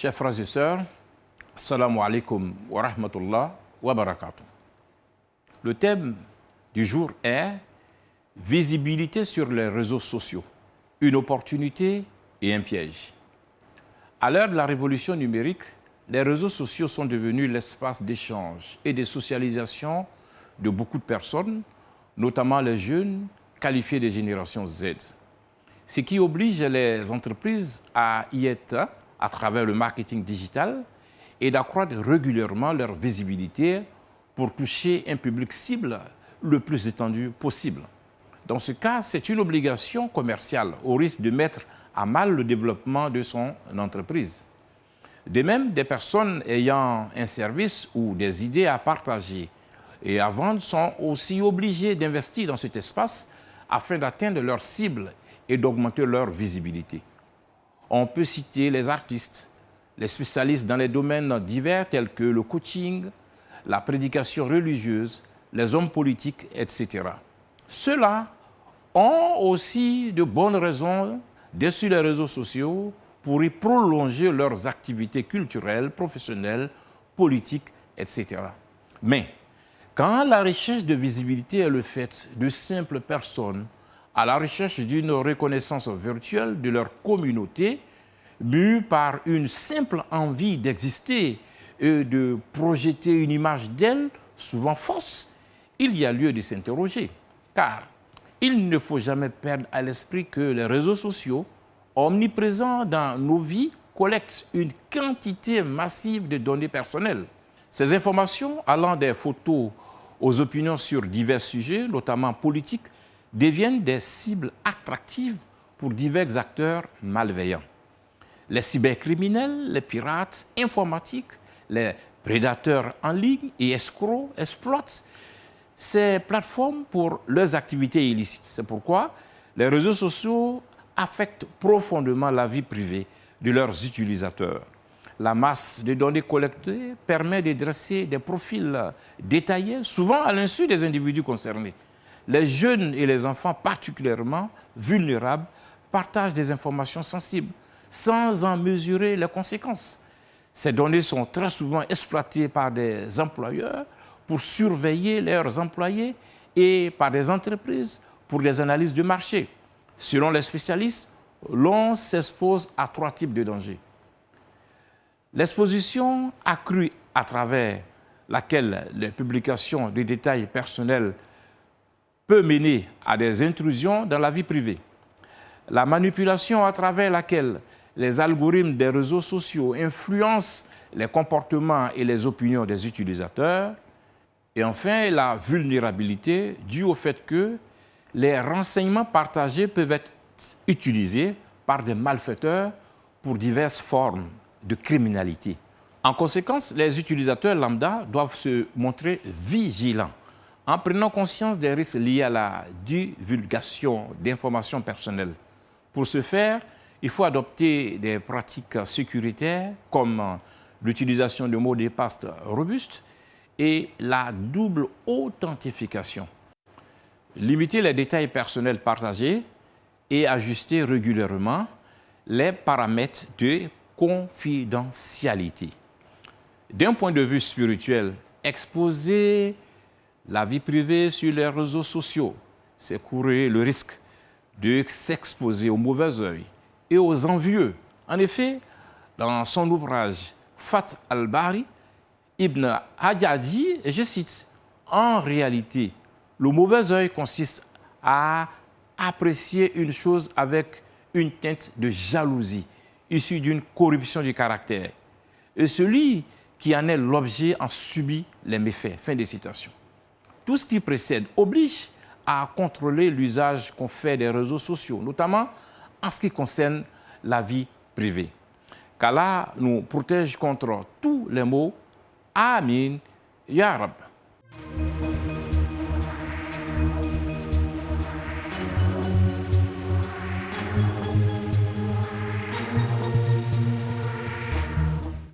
Chers frères et sœurs, Assalamu alaikum wa rahmatullah wa barakatuh. Le thème du jour est visibilité sur les réseaux sociaux, une opportunité et un piège. À l'heure de la révolution numérique, les réseaux sociaux sont devenus l'espace d'échange et de socialisation de beaucoup de personnes, notamment les jeunes qualifiés des générations Z. Ce qui oblige les entreprises à y être à travers le marketing digital et d'accroître régulièrement leur visibilité pour toucher un public cible le plus étendu possible. Dans ce cas, c'est une obligation commerciale au risque de mettre à mal le développement de son entreprise. De même, des personnes ayant un service ou des idées à partager et à vendre sont aussi obligées d'investir dans cet espace afin d'atteindre leur cible et d'augmenter leur visibilité. On peut citer les artistes, les spécialistes dans les domaines divers tels que le coaching, la prédication religieuse, les hommes politiques, etc. Ceux-là ont aussi de bonnes raisons d'être sur les réseaux sociaux pour y prolonger leurs activités culturelles, professionnelles, politiques, etc. Mais quand la recherche de visibilité est le fait de simples personnes à la recherche d'une reconnaissance virtuelle de leur communauté, mues par une simple envie d'exister et de projeter une image d'elles, souvent fausse, il y a lieu de s'interroger. Car il ne faut jamais perdre à l'esprit que les réseaux sociaux, omniprésents dans nos vies, collectent une quantité massive de données personnelles. Ces informations, allant des photos aux opinions sur divers sujets, notamment politiques, deviennent des cibles attractives pour divers acteurs malveillants. Les cybercriminels, les pirates informatiques, les prédateurs en ligne et escrocs exploitent ces plateformes pour leurs activités illicites. C'est pourquoi les réseaux sociaux affectent profondément la vie privée de leurs utilisateurs. La masse de données collectées permet de dresser des profils détaillés, souvent à l'insu des individus concernés. Les jeunes et les enfants particulièrement vulnérables partagent des informations sensibles sans en mesurer les conséquences. Ces données sont très souvent exploitées par des employeurs pour surveiller leurs employés et par des entreprises pour des analyses de marché. Selon les spécialistes, l'on s'expose à 3 types de dangers. L'exposition accrue à travers laquelle les publications de détails personnels peut mener à des intrusions dans la vie privée. La manipulation à travers laquelle les algorithmes des réseaux sociaux influencent les comportements et les opinions des utilisateurs. Et enfin, la vulnérabilité due au fait que les renseignements partagés peuvent être utilisés par des malfaiteurs pour diverses formes de criminalité. En conséquence, les utilisateurs lambda doivent se montrer vigilants en prenant conscience des risques liés à la divulgation d'informations personnelles. Pour ce faire, il faut adopter des pratiques sécuritaires comme l'utilisation de mots de passe robustes et la double authentification. Limiter les détails personnels partagés et ajuster régulièrement les paramètres de confidentialité. D'un point de vue spirituel, exposer la vie privée sur les réseaux sociaux, c'est courir le risque de s'exposer au mauvais œil et aux envieux. En effet, dans son ouvrage Fath al-Bari, Ibn Hajar dit, et je cite, « En réalité, le mauvais œil consiste à apprécier une chose avec une teinte de jalousie, issue d'une corruption du caractère. Et celui qui en est l'objet en subit les méfaits. » Fin de citation. Tout ce qui précède oblige à contrôler l'usage qu'on fait des réseaux sociaux, notamment en ce qui concerne la vie privée. Qu'Allah nous protège contre tous les maux. Amin. Ya Rab.